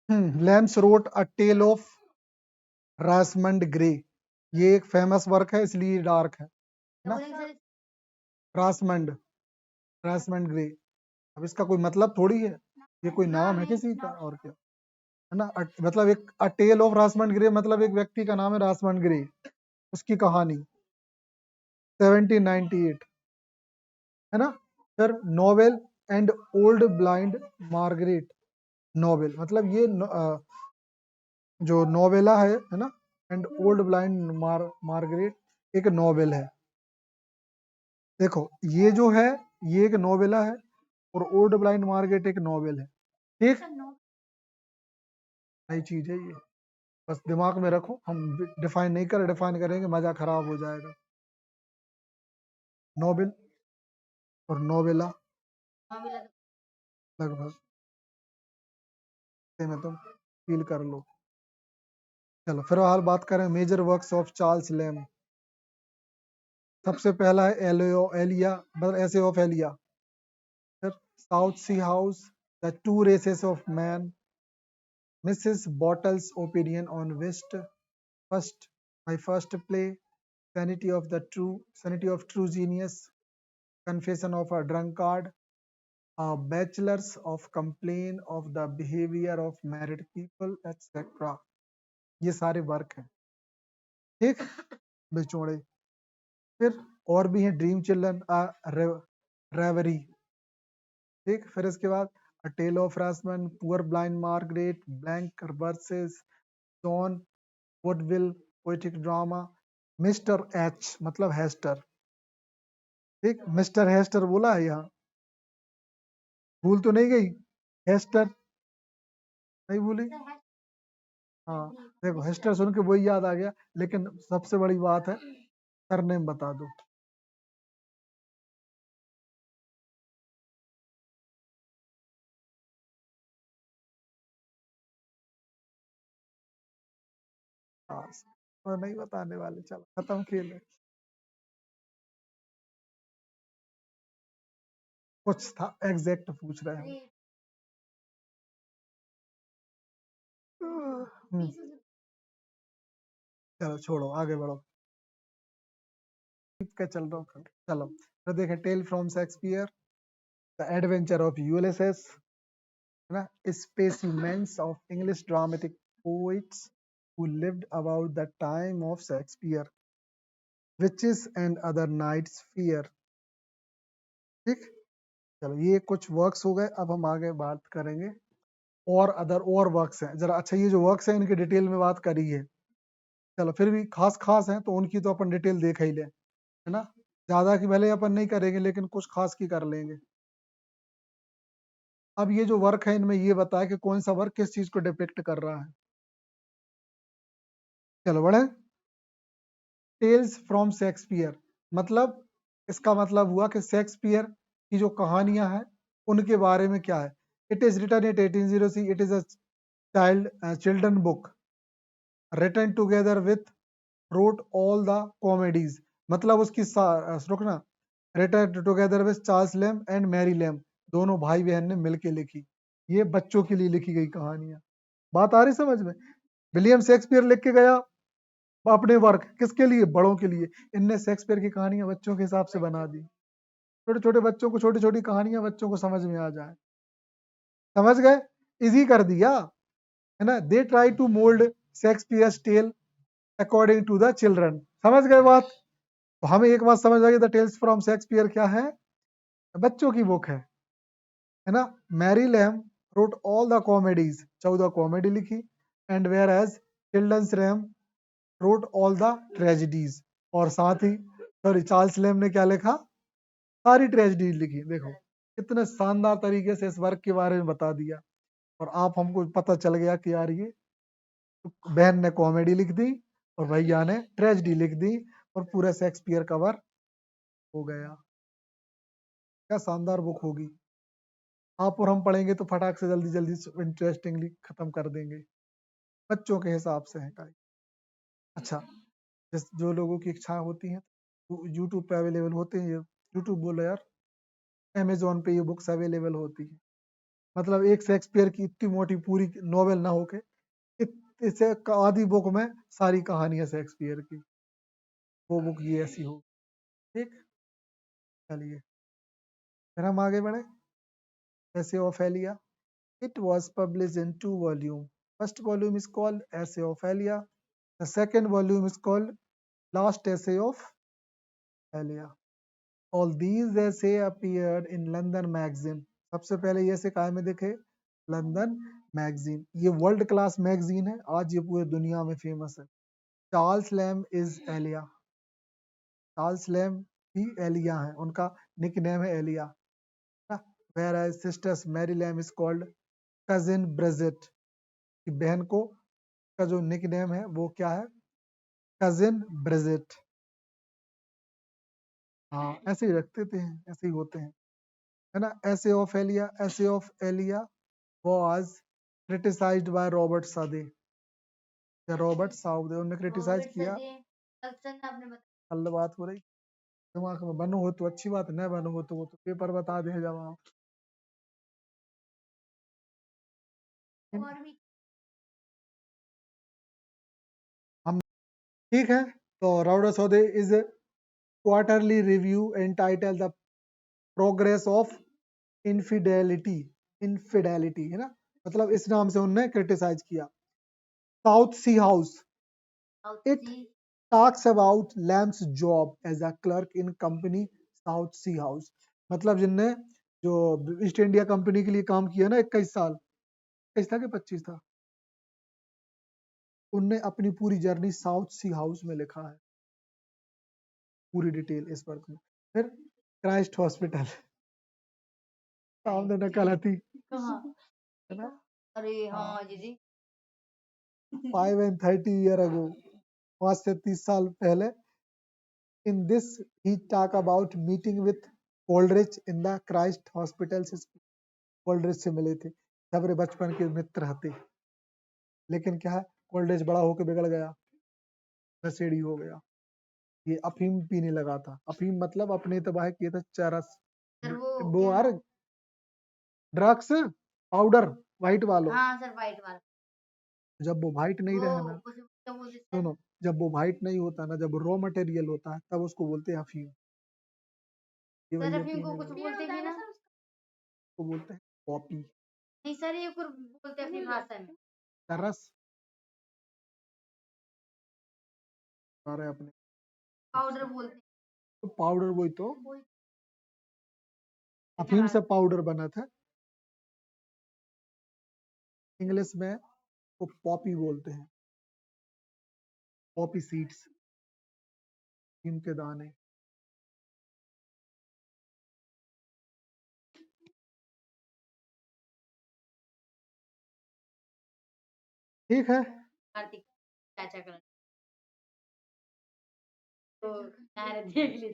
Lamps wrote a tale of Rosamund Gray, ये एक famous work है इसलिए डार्क है ना। रासमंड, रासमंड ग्रे, अब इसका कोई मतलब थोड़ी है, ये कोई नाम है किसी का और क्या, है ना। मतलब एक अ टेल ऑफ रासमंड ग्रे मतलब एक व्यक्ति का नाम है रासमंड ग्रे, उसकी कहानी 1798, है ना। फिर novel and old blind Margaret, novel मतलब ये जो नोवेला है ना, एंड ओल्ड ब्लाइंड मार्गरेट एक नोवेल है। देखो ये जो है ये एक नोवेला है और ओल्ड ब्लाइंड मार्गरेट एक नोवेल है, ठीक। नई चीज है ये, बस दिमाग में रखो, हम डिफाइन नहीं कर, डिफाइन करेंगे मजा खराब हो जाएगा। नोबेल और नोवेला लगभग में तुम फील कर लो। चलो फिलहाल बात करें major works of Charles Lamb. सबसे पहला है एलिया, मतलब ऐसे ऑफ एलिया। फिर South Sea House, the two races of man, Mrs Battle's opinion on whist, first my first play, sanity of true genius, confession of a drunkard, a bachelor's of complain of the behavior of married people, etc. ये सारे work हैं, ठीक, बेचोड़े। फिर और भी हैं, dream children, रेवरी, ठीक। फिर इसके बाद a tale of Rosamund, poor blind Margaret, blank verses John Woodvil, poetic drama, mister H मतलब हेस्टर, ठीक। मिस्टर हेस्टर बोला है यहाँ, भूल तो नहीं गई, हेस्टर नहीं भूली। हाँ, देखो हेस्टर सुन के वही याद आ गया, लेकिन सबसे बड़ी बात है सरनेम बता दो। हाँ, और नहीं बताने वाले, चलो खत्म खेल है। कुछ था एग्जैक्ट पूछ रहे हैं। हम्म, चलो छोड़ो आगे बढ़ो, का चल रहा हूँ। चलो तो देखें, tale from Shakespeare, the adventure of Ulysses, है ना, specimens of English dramatic poets who lived about the time of Shakespeare, witches and other knights fear, ठीक। चलो ये कुछ वर्क्स हो गए, अब हम आगे बात करेंगे और अदर और वर्क्स हैं जरा। अच्छा ये जो वर्क्स हैं इनकी डिटेल में बात करी है, चलो फिर भी खास खास हैं तो उनकी तो अपन डिटेल देख ही लें, है ना। ज्यादा की भले अपन नहीं करेंगे लेकिन कुछ खास की कर लेंगे। अब ये जो वर्क है इनमें ये बताया कि कौन सा वर्क किस चीज को डिपिक्ट कर रहा है। चलो बढ़े, टेल्स फ्रॉम शेक्सपियर मतलब इसका मतलब हुआ कि शेक्सपियर की जो कहानियां हैं उनके बारे में क्या है। It is written at 1806, it is a children book written together with wrote all the comedies, मतलब उसकी रुकना, written together with Charles Lamb and Mary Lamb, दोनों भाई बहन ने मिलके लिखी, ये बच्चों के लिए लिखी गई कहानियां। बात आ रही समझ में। विलियम शेक्सपियर लिख के गया अपने वर्क, किसके लिए, बड़ों के लिए। इनने शेक्सपियर की कहानियां बच्चों के हिसाब से बना दी, छोटे छोटे बच्चों को छोटी छोटी कहानियां बच्चों को समझ में आ जाए, समझ गए, इजी कर दिया, है ना। They try to mould Shakespeare's tale according to the children, समझ गए बात। तो हमें एक बात समझ आ गई, द टेल्स फ्रॉम शेक्सपियर क्या है, बच्चों की बुक है ना। Mary Lamb wrote all the comedies, 14 comedy लिखी, and whereas children's Lamb wrote all the tragedies, और साथ ही सॉरी चार्ल्स लैम ने क्या लिखा, सारी ट्रेजिडी लिखी। देखो कितने शानदार तरीके से इस वर्क के बारे में बता दिया, और आप हमको पता चल गया कि यार ये बहन ने कॉमेडी लिख दी और भैया ने ट्रेजिडी लिख दी, और पूरा शेक्सपियर कवर हो गया। क्या शानदार बुक होगी, आप और हम पढ़ेंगे तो फटाक से जल्दी जल्दी इंटरेस्टिंगली खत्म कर देंगे, बच्चों के हिसाब से है टाइप। अच्छा, जिस जो लोगों की इच्छा होती है यूट्यूब पे अवेलेबल होते हैं, ये यूट्यूब बोलो यार, अमेजोन पे ये बुक्स अवेलेबल होती है, मतलब एक शेक्सपियर की इतनी मोटी पूरी नॉवेल ना होके इससे आधी बुक में सारी कहानियां शेक्सपियर की, वो बुक ये ऐसी हो। ठीक, चलिए फिर हम आगे बढ़े। ऐसे Ophelia, it was published in 2 volumes. First volume is called Essay of Elia. The second volume is called Last Essay of Elia. All these essay appeared in London Magazine. सबसे पहले ये ऐसे कहाँ में देखे? London magazine. ये world class magazine है, आज ये पूरे दुनिया में फेमस है। Charles Lamb is Elia, Charles Lamb भी एलिया है, उनका निक नेम है Elia. Whereas sisters Mary Lamb is called cousin Bridget, की बहन को का जो निक नेम है वो क्या है? Cousin Bridget. हाँ ऐसे ही रखते थे, ऐसे ही होते हैं, है ना। ऐसे of Elia, essays of Elia was criticized by Robert Southey, या रॉबर्ट साउदे, उन्होंने क्रिटिसाइज किया। कल बात हो रही, दिमाग में बनो हो तो अच्छी बात, न बनो हो तो वो तो पेपर बता दे जवाब। हम ठीक है, तो Robert Southey is quarterly review entitled the progress of infidelity, infidelity है ना, मतलब इस नाम से उन्होंने क्रिटिसाइज किया। South Sea House, it talks about Lamb's job as a clerk in company South Sea House, मतलब जिनने जो ईस्ट इंडिया कंपनी के लिए काम किया ना 21 साल, 21 था कि 25 था, उनने अपनी पूरी जर्नी साउथ सी हाउस में लिखा है, पूरी डिटेल इस वर्क में। फिर क्राइस्ट हॉस्पिटल, सामने नकल आती है ना, अरे हाँ जी 5 and 30 year ago, 5 से 30 साल पहले। In this he talk about meeting with Coleridge in the Christ Hospital। कोल्ड्रिच से मिले थे, सबरे बचपन के मित्र थे, लेकिन क्या है कोल्ड्रिच बड़ा होकर बिगड़ गया, नशेड़ी हो गया, ये अफीम पीने लगा था। अफीम मतलब अपने तबाह किए थे चरस, वो यार ड्रग्स पाउडर व्हाइट वालों। हाँ सर वाइट वाला, जब वो व्हाइट नहीं रहे ना, वो सुनो, जब वो व्हाइट नहीं होता ना, जब रॉ मटेरियल होता है तब उसको बोलते हैं अफीम। ये सर भैया अफीम को पीने कुछ लगे, बोलते भी ना, उसको बोलते हैं पॉपी, नहीं सर ये कुछ बोलते हैं अपनी भाषा में, चरस सारे अपने। पाउडर बोलते तो पाउडर वही तो, हैं। अफीम से पाउडर बना था, इंग्लिश में वो पॉपी बोलते हैं, पॉपी सीड्स, नीम के दाने। ठीक है, कार्तिक चाचा कर तो देख ली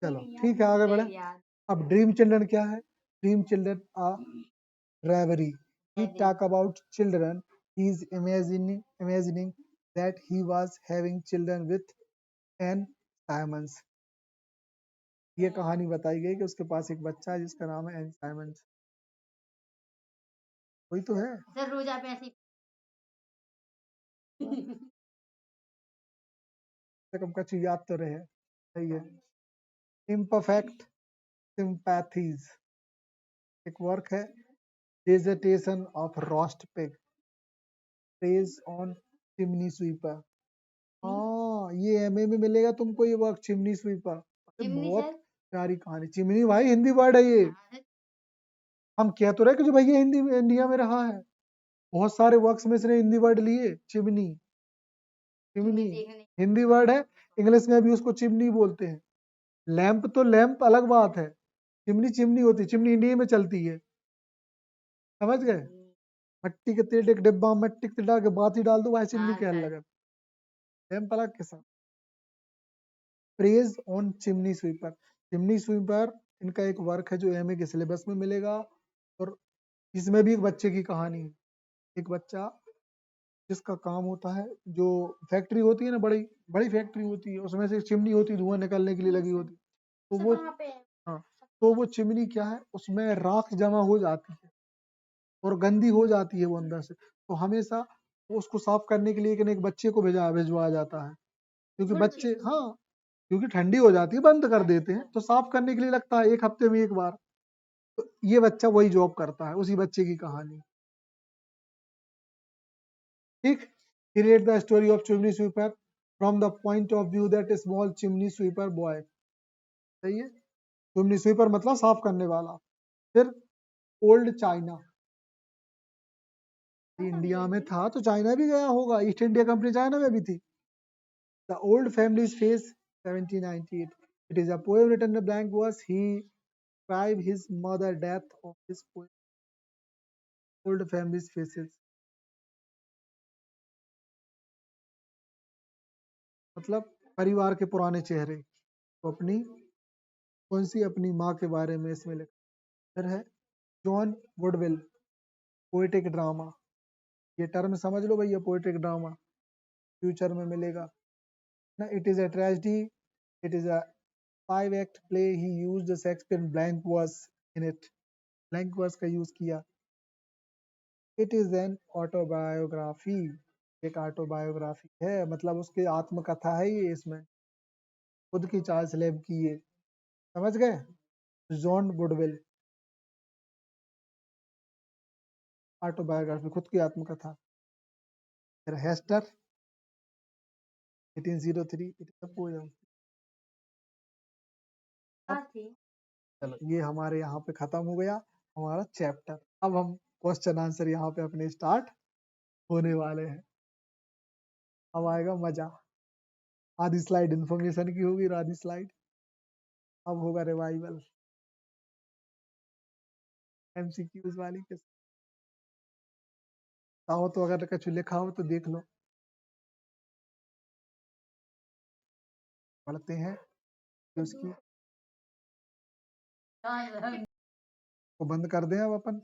चलो ठीक है आगे बढ़े। यार अब ड्रीम चिल्ड्रन क्या है? Dream children are reverie, he talk about children, he is imagining that he was having children with Anne Simons। ये कहानी बताई गई कि उसके पास एक बच्चा है जिसका नाम है एन साइमंस, वही तो है। सर रोज आप ऐसे कम का चीज याद तो रहे, सही है। इम्परफेक्ट सिंपैथीज, एक वर्क है, dissertation of roast pig, praise on chimney sweeper. हाँ ये एमए में मिलेगा तुमको ये वर्क, चिमनी स्वीपर। अरे चिमनी बहुत सर प्यारी कहानी, चिमनी भाई हिंदी वर्ड है ये, हम कह तो रहे कि जो भैया हिंदी इंडिया में रहा है, बहुत सारे वर्क्स में इसने हिंदी वर्ड लिए, चिमनी, चिमनी देखने हिंदी वर्ड है, इंग्लिश में भी उसको चिमनी बोलते हैं। लैंप तो लैंप अलग बात है, चिमनी चिमनी होती है, चिमनी इंडिया में चलती है, समझ गए। मट्टी के तेल एक डिब्बा में मट्टी के तेल डाल के बाती डाल दो, वह चिमनी हाँ कहने सर लगा, लैंप अलग के साथ। Praise on chimney sweeper, chimney sweeper इनका एक वर्क है जो एमए के सिलेबस में मिलेगा, और इसमें भी एक बच्चे की कहानी है, एक बच्चा जिसका काम होता है, जो फैक्ट्री होती है ना, बड़ी बड़ी फैक्ट्री होती है, उसमें से एक चिमनी होती है, धुआं निकलने के लिए लगी होती है, तो वो, हाँ तो वो चिमनी क्या है, उसमें राख जमा हो जाती है और गंदी हो जाती है वो अंदर से। तो हमेशा वो उसको साफ करने के लिए एक न एक बच्चे को भिजवाया जाता है, क्योंकि गुड बच्चे, हाँ, क्योंकि ठंडी हो जाती है, बंद कर देते हैं, तो साफ करने के लिए लगता है 1 हफ्ते में 1 बार। तो ये बच्चा वही जॉब करता है, उसी बच्चे की कहानी। ठीक। Create the story of chimney sweeper from the point of view that small chimney sweeper boy. सही है। चिमनी स्वीपर मतलब साफ करने वाला। फिर ओल्ड चाइना, इंडिया में था तो चाइना भी गया होगा, ईस्ट इंडिया कंपनी चाइना में भी थी। The old families face 1798, it is a poem written in blank verse. He described his mother death of his poem, old family's faces। मतलब परिवार के पुराने चेहरे। तो अपनी कौन सी, अपनी माँ के बारे में इसमें लिखा। फिर है जॉन वुडविल, पोएटिक ड्रामा। ये टर्म समझ लो भैया, पोएटिक ड्रामा फ्यूचर में मिलेगा ना। It is a tragedy, it is a 5 act play। He used Shakespeare blank verse in it, blank verse का यूज किया। इट इज एन ऑटोबायोग्राफी, एक ऑटोबायोग्राफी है, मतलब उसकी आत्मकथा है ये, इसमें खुद की चार्ल्स लेब की ये। समझ गए। जॉन वुडविल, ऑटोबायोग्राफी, खुद की आत्मकथा। फिर Hester 1803, it is a poem. अब थी। चलो, ये हमारे यहाँ पे खत्म हो गया हमारा चैप्टर। अब हम क्वेश्चन आंसर यहाँ पे अपने स्टार्ट होने वाले हैं। अब आएगा मजा। आधी स्लाइड इन्फॉर्मेशन की होगी और आधी स्लाइड अब होगा रिवाइवल, एमसीक्यूज वाली के। चाहो तो अगर कुछ लिखा हो तो देख लो। पढ़ते हैं कि उसकी हाँ, को बंद कर दें अब अपन।